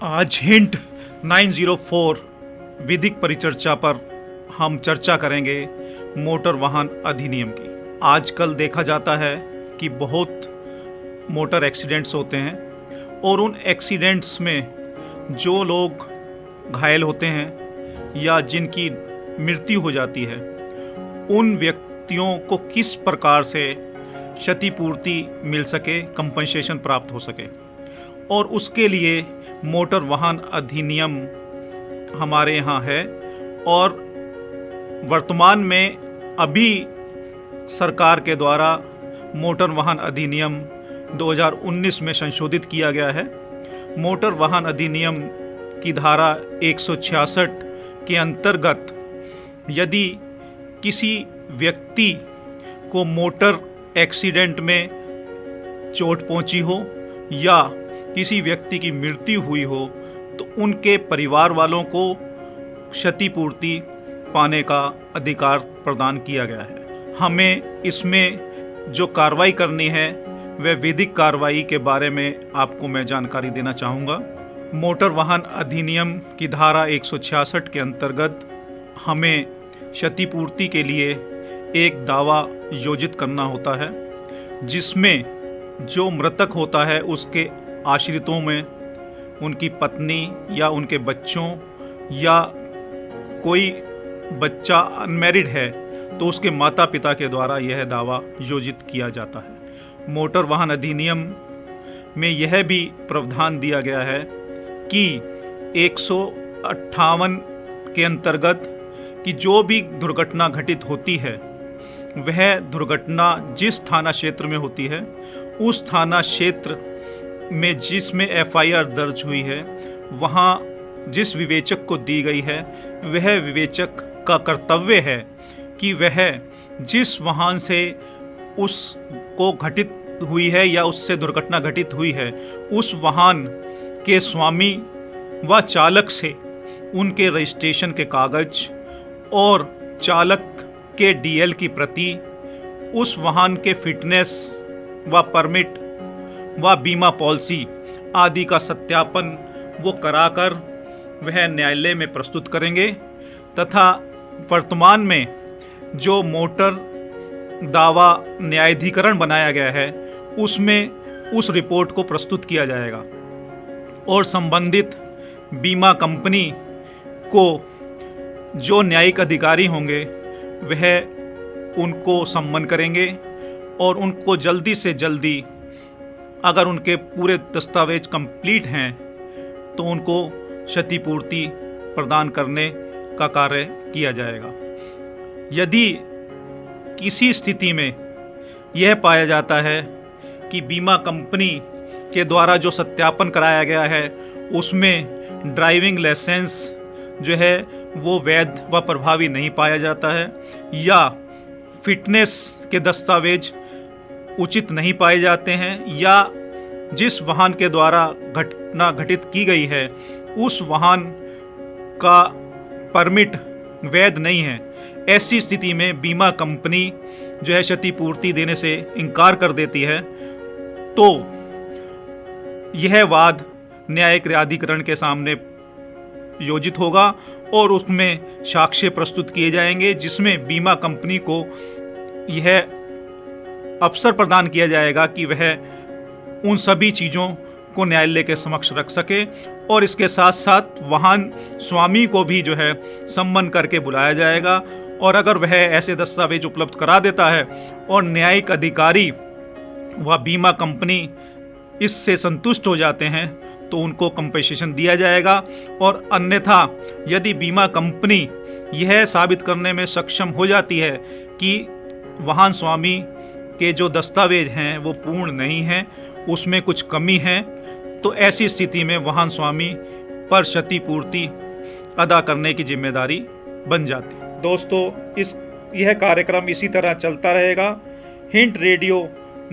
आज हिंट 904 विधिक परिचर्चा पर हम चर्चा करेंगे मोटर वाहन अधिनियम की। आजकल देखा जाता है कि बहुत मोटर एक्सीडेंट्स होते हैं और उन एक्सीडेंट्स में जो लोग घायल होते हैं या जिनकी मृत्यु हो जाती है, उन व्यक्तियों को किस प्रकार से क्षतिपूर्ति मिल सके, कंपनसेशन प्राप्त हो सके, और उसके लिए मोटर वाहन अधिनियम हमारे यहाँ है। और वर्तमान में अभी सरकार के द्वारा मोटर वाहन अधिनियम 2019 में संशोधित किया गया है। मोटर वाहन अधिनियम की धारा 166 के अंतर्गत यदि किसी व्यक्ति को मोटर एक्सीडेंट में चोट पहुंची हो या किसी व्यक्ति की मृत्यु हुई हो, तो उनके परिवार वालों को क्षतिपूर्ति पाने का अधिकार प्रदान किया गया है। हमें इसमें जो कार्रवाई करनी है वह विधिक कार्रवाई के बारे में आपको मैं जानकारी देना चाहूँगा। मोटर वाहन अधिनियम की धारा 166 के अंतर्गत हमें क्षतिपूर्ति के लिए एक दावा योजित करना होता है, जिसमें जो मृतक होता है उसके आश्रितों में उनकी पत्नी या उनके बच्चों या कोई बच्चा अनमैरिड है तो उसके माता पिता के द्वारा यह दावा योजित किया जाता है। मोटर वाहन अधिनियम में यह भी प्रावधान दिया गया है कि 158 के अंतर्गत कि जो भी दुर्घटना घटित होती है वह दुर्घटना जिस थाना क्षेत्र में होती है, उस थाना क्षेत्र में जिसमें एफआईआर दर्ज हुई है, वहाँ जिस विवेचक को दी गई है, वह विवेचक का कर्तव्य है कि वह जिस वाहन से उसको घटित हुई है या उससे दुर्घटना घटित हुई है, उस वाहन के स्वामी व चालक से उनके रजिस्ट्रेशन के कागज और चालक के डीएल की प्रति, उस वाहन के फिटनेस व परमिट व बीमा पॉलिसी आदि का सत्यापन वो कराकर वह न्यायालय में प्रस्तुत करेंगे तथा वर्तमान में जो मोटर दावा न्यायाधिकरण बनाया गया है उसमें उस रिपोर्ट को प्रस्तुत किया जाएगा और संबंधित बीमा कंपनी को जो न्यायिक अधिकारी होंगे वह उनको सम्मन करेंगे और उनको जल्दी से जल्दी, अगर उनके पूरे दस्तावेज कंप्लीट हैं, तो उनको क्षतिपूर्ति प्रदान करने का कार्य किया जाएगा। यदि किसी स्थिति में यह पाया जाता है कि बीमा कंपनी के द्वारा जो सत्यापन कराया गया है उसमें ड्राइविंग लाइसेंस जो है वो वैध व प्रभावी नहीं पाया जाता है या फिटनेस के दस्तावेज उचित नहीं पाए जाते हैं या जिस वाहन के द्वारा घटना घटित की गई है उस वाहन का परमिट वैध नहीं है, ऐसी स्थिति में बीमा कंपनी जो है क्षतिपूर्ति देने से इनकार कर देती है, तो यह वाद न्यायिक अधिकरण के सामने योजित होगा और उसमें साक्ष्य प्रस्तुत किए जाएंगे, जिसमें बीमा कंपनी को यह अवसर प्रदान किया जाएगा कि वह उन सभी चीज़ों को न्यायालय के समक्ष रख सके और इसके साथ साथ वाहन स्वामी को भी जो है सम्मन करके बुलाया जाएगा। और अगर वह ऐसे दस्तावेज उपलब्ध करा देता है और न्यायिक अधिकारी व बीमा कंपनी इससे संतुष्ट हो जाते हैं तो उनको कंपनसेशन दिया जाएगा। और अन्यथा यदि बीमा कंपनी यह साबित करने में सक्षम हो जाती है कि वाहन स्वामी के जो दस्तावेज हैं वो पूर्ण नहीं हैं, उसमें कुछ कमी है, तो ऐसी स्थिति में वाहन स्वामी पर क्षतिपूर्ति अदा करने की जिम्मेदारी बन जाती है। दोस्तों, यह कार्यक्रम इसी तरह चलता रहेगा। हिंट रेडियो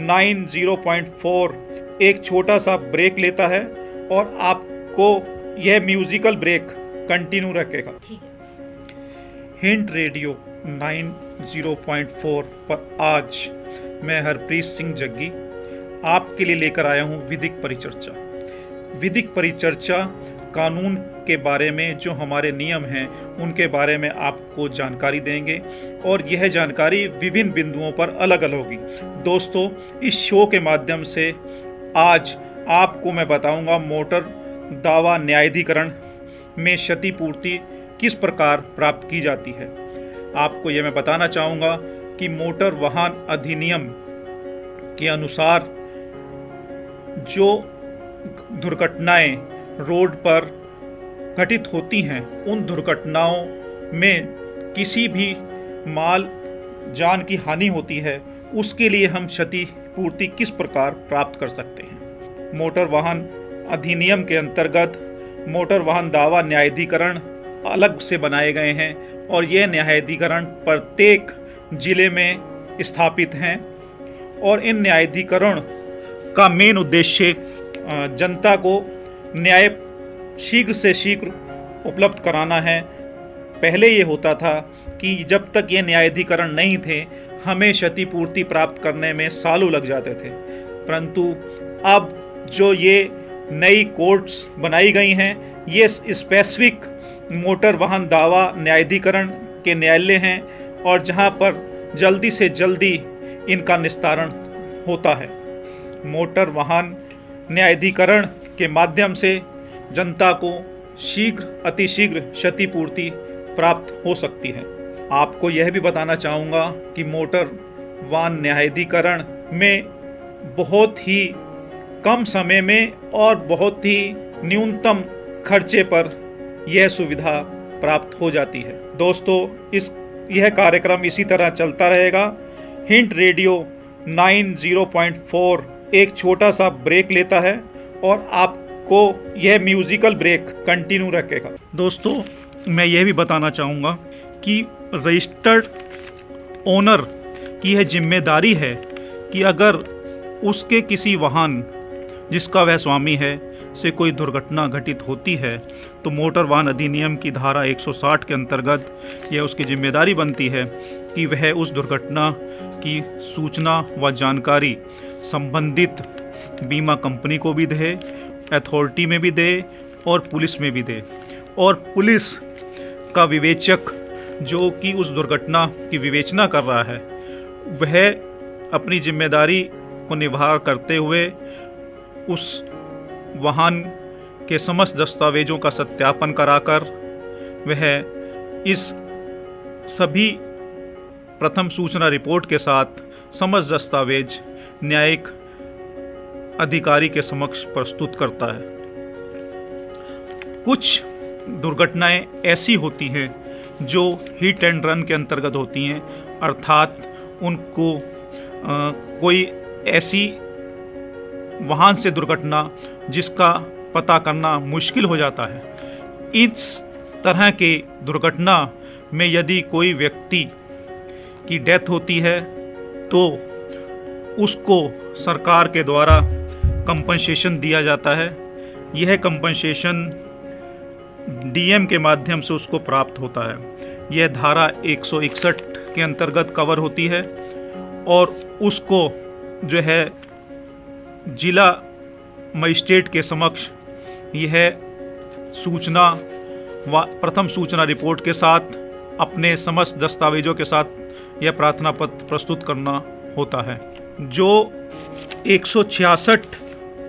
90.4 एक छोटा सा ब्रेक लेता है और आपको यह म्यूजिकल ब्रेक कंटिन्यू रखेगा। हिंट रेडियो 90.4 पर आज मैं हरप्रीत सिंह जग्गी आपके लिए लेकर आया हूं विधिक परिचर्चा। विधिक परिचर्चा कानून के बारे में, जो हमारे नियम हैं उनके बारे में आपको जानकारी देंगे और यह जानकारी विभिन्न बिंदुओं पर अलग अलग होगी। दोस्तों, इस शो के माध्यम से आज आपको मैं बताऊंगा मोटर दावा न्यायाधिकरण में क्षतिपूर्ति किस प्रकार प्राप्त की जाती है। आपको यह मैं बताना चाहूँगा कि मोटर वाहन अधिनियम के अनुसार जो दुर्घटनाएं रोड पर घटित होती हैं, उन दुर्घटनाओं में किसी भी माल जान की हानि होती है, उसके लिए हम क्षतिपूर्ति किस प्रकार प्राप्त कर सकते हैं। मोटर वाहन अधिनियम के अंतर्गत मोटर वाहन दावा न्यायाधिकरण अलग से बनाए गए हैं और ये न्यायाधिकरण प्रत्येक जिले में स्थापित हैं और इन न्यायाधिकरण का मेन उद्देश्य जनता को न्याय शीघ्र से शीघ्र उपलब्ध कराना है। पहले ये होता था कि जब तक ये न्यायाधिकरण नहीं थे हमें क्षतिपूर्ति प्राप्त करने में सालों लग जाते थे, परंतु अब जो ये नई कोर्ट्स बनाई गई हैं, ये स्पेसिफिक मोटर वाहन दावा न्यायाधिकरण के न्यायालय हैं और जहां पर जल्दी से जल्दी इनका निस्तारण होता है। मोटर वाहन न्यायाधिकरण के माध्यम से जनता को शीघ्र अतिशीघ्र क्षतिपूर्ति प्राप्त हो सकती है। आपको यह भी बताना चाहूँगा कि मोटर वाहन न्यायाधिकरण में बहुत ही कम समय में और बहुत ही न्यूनतम खर्चे पर यह सुविधा प्राप्त हो जाती है। दोस्तों, यह कार्यक्रम इसी तरह चलता रहेगा। हिंट रेडियो 90.4 एक छोटा सा ब्रेक लेता है और आपको यह म्यूजिकल ब्रेक कंटिन्यू रखेगा। दोस्तों, मैं यह भी बताना चाहूँगा कि रजिस्टर्ड ओनर की यह जिम्मेदारी है कि अगर उसके किसी वाहन जिसका वह स्वामी है से कोई दुर्घटना घटित होती है तो मोटर वाहन अधिनियम की धारा 160 के अंतर्गत यह उसकी जिम्मेदारी बनती है कि वह उस दुर्घटना की सूचना व जानकारी संबंधित बीमा कंपनी को भी दे, अथॉरिटी में भी दे और पुलिस में भी दे। और पुलिस का विवेचक जो कि उस दुर्घटना की विवेचना कर रहा है, वह अपनी जिम्मेदारी को निभा करते हुए उस वाहन के समस्त दस्तावेजों का सत्यापन कराकर वह इस सभी प्रथम सूचना रिपोर्ट के साथ समस्त दस्तावेज न्यायिक अधिकारी के समक्ष प्रस्तुत करता है। कुछ दुर्घटनाएं ऐसी होती हैं जो हिट एंड रन के अंतर्गत होती हैं, अर्थात उनको कोई ऐसी वाहन से दुर्घटना जिसका पता करना मुश्किल हो जाता है। इस तरह के दुर्घटना में यदि कोई व्यक्ति की डेथ होती है तो उसको सरकार के द्वारा कंपनसेशन दिया जाता है। यह कंपनसेशन डीएम के माध्यम से उसको प्राप्त होता है। यह धारा 161 के अंतर्गत कवर होती है और उसको जो है जिला मजिस्ट्रेट के समक्ष यह सूचना व प्रथम सूचना रिपोर्ट के साथ अपने समस्त दस्तावेजों के साथ यह प्रार्थना पत्र प्रस्तुत करना होता है। जो 166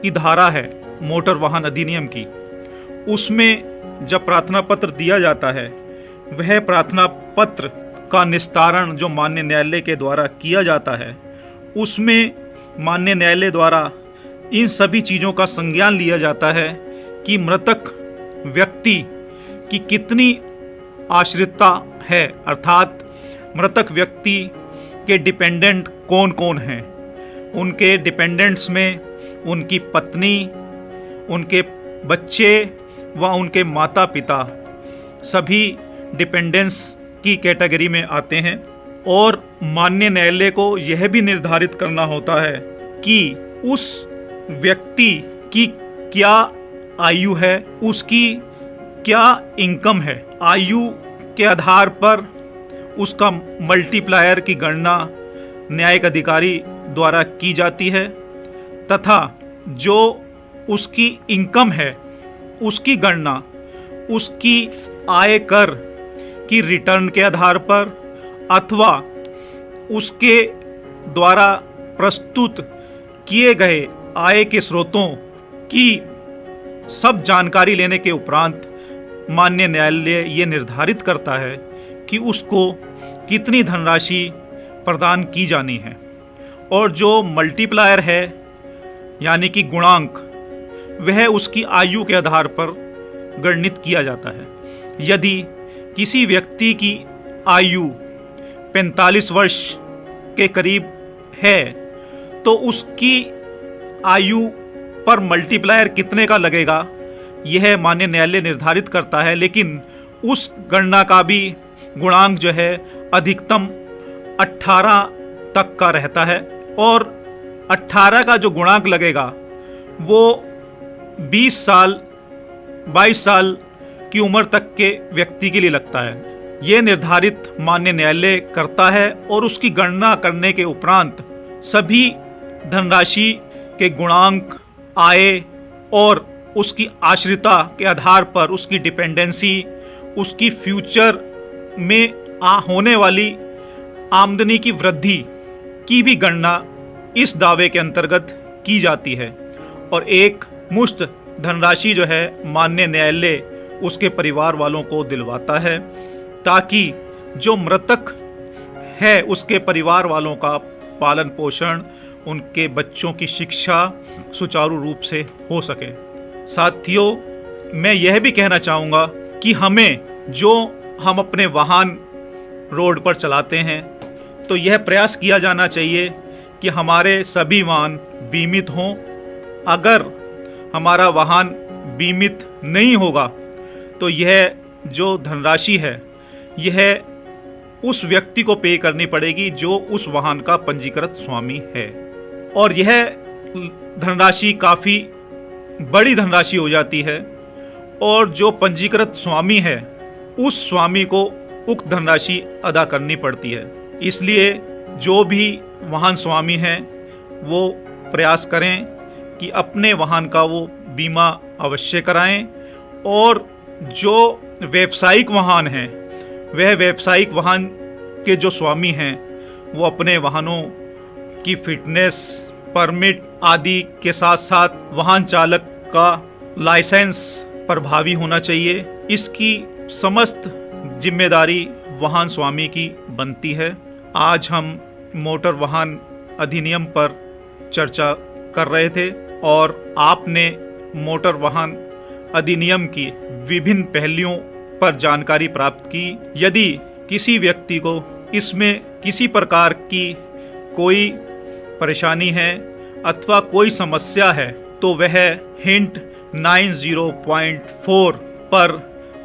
की धारा है मोटर वाहन अधिनियम की, उसमें जब प्रार्थना पत्र दिया जाता है, वह प्रार्थना पत्र का निस्तारण जो माननीय न्यायालय के द्वारा किया जाता है, उसमें माननीय न्यायालय द्वारा इन सभी चीज़ों का संज्ञान लिया जाता है कि मृतक व्यक्ति की कितनी आश्रितता है, अर्थात मृतक व्यक्ति के डिपेंडेंट कौन कौन हैं। उनके डिपेंडेंट्स में उनकी पत्नी, उनके बच्चे व उनके माता पिता सभी डिपेंडेंट्स की कैटेगरी में आते हैं। और माननीय न्यायालय को यह भी निर्धारित करना होता है कि उस व्यक्ति की क्या आयु है, उसकी क्या इनकम है। आयु के आधार पर उसका मल्टीप्लायर की गणना न्यायिक अधिकारी द्वारा की जाती है तथा जो उसकी इनकम है उसकी गणना उसकी आयकर की रिटर्न के आधार पर अथवा उसके द्वारा प्रस्तुत किए गए आय के स्रोतों की सब जानकारी लेने के उपरांत माननीय न्यायालय ये निर्धारित करता है कि उसको कितनी धनराशि प्रदान की जानी है। और जो मल्टीप्लायर है यानी कि गुणांक, वह उसकी आयु के आधार पर गणित किया जाता है। यदि किसी व्यक्ति की आयु 45 वर्ष के करीब है तो उसकी आयु पर मल्टीप्लायर कितने का लगेगा यह माननीय न्यायालय निर्धारित करता है। लेकिन उस गणना का भी गुणांक जो है अधिकतम 18 तक का रहता है और 18 का जो गुणांक लगेगा वो 20 साल 22 साल की उम्र तक के व्यक्ति के लिए लगता है। ये निर्धारित माननीय न्यायालय करता है और उसकी गणना करने के उपरांत सभी धनराशि के गुणांक, आय और उसकी आश्रिता के आधार पर उसकी डिपेंडेंसी, उसकी फ्यूचर में होने वाली आमदनी की वृद्धि की भी गणना इस दावे के अंतर्गत की जाती है। और एक मुश्त धनराशि जो है माननीय न्यायालय उसके परिवार वालों को दिलवाता है ताकि जो मृतक है उसके परिवार वालों का पालन पोषण, उनके बच्चों की शिक्षा सुचारू रूप से हो सके। साथियों, मैं यह भी कहना चाहूँगा कि हम अपने वाहन रोड पर चलाते हैं तो यह प्रयास किया जाना चाहिए कि हमारे सभी वाहन बीमित हों। अगर हमारा वाहन बीमित नहीं होगा तो यह जो धनराशि है यह उस व्यक्ति को पे करनी पड़ेगी जो उस वाहन का पंजीकृत स्वामी है। और यह धनराशि काफ़ी बड़ी धनराशि हो जाती है और जो पंजीकृत स्वामी है उस स्वामी को उक्त धनराशि अदा करनी पड़ती है। इसलिए जो भी वाहन स्वामी हैं वो प्रयास करें कि अपने वाहन का वो बीमा अवश्य कराएं। और जो व्यावसायिक वाहन हैं वह व्यावसायिक वाहन के जो स्वामी हैं वो अपने वाहनों की फिटनेस, परमिट आदि के साथ साथ वाहन चालक का लाइसेंस प्रभावी होना चाहिए। इसकी समस्त जिम्मेदारी वाहन स्वामी की बनती है। आज हम मोटर वाहन अधिनियम पर चर्चा कर रहे थे और आपने मोटर वाहन अधिनियम की विभिन्न पहलुओं पर जानकारी प्राप्त की। यदि किसी व्यक्ति को इसमें किसी प्रकार की कोई परेशानी है अथवा कोई समस्या है तो वह हिंट 90.4 पर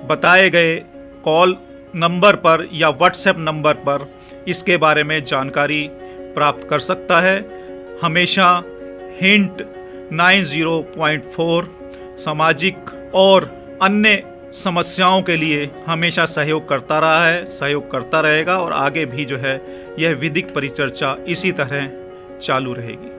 बताए गए कॉल नंबर पर या व्हाट्सएप नंबर पर इसके बारे में जानकारी प्राप्त कर सकता है। हमेशा हिंट 90.4 सामाजिक और अन्य समस्याओं के लिए हमेशा सहयोग करता रहा है, सहयोग करता रहेगा और आगे भी जो है यह विधिक परिचर्चा इसी तरह चालू रहेगी।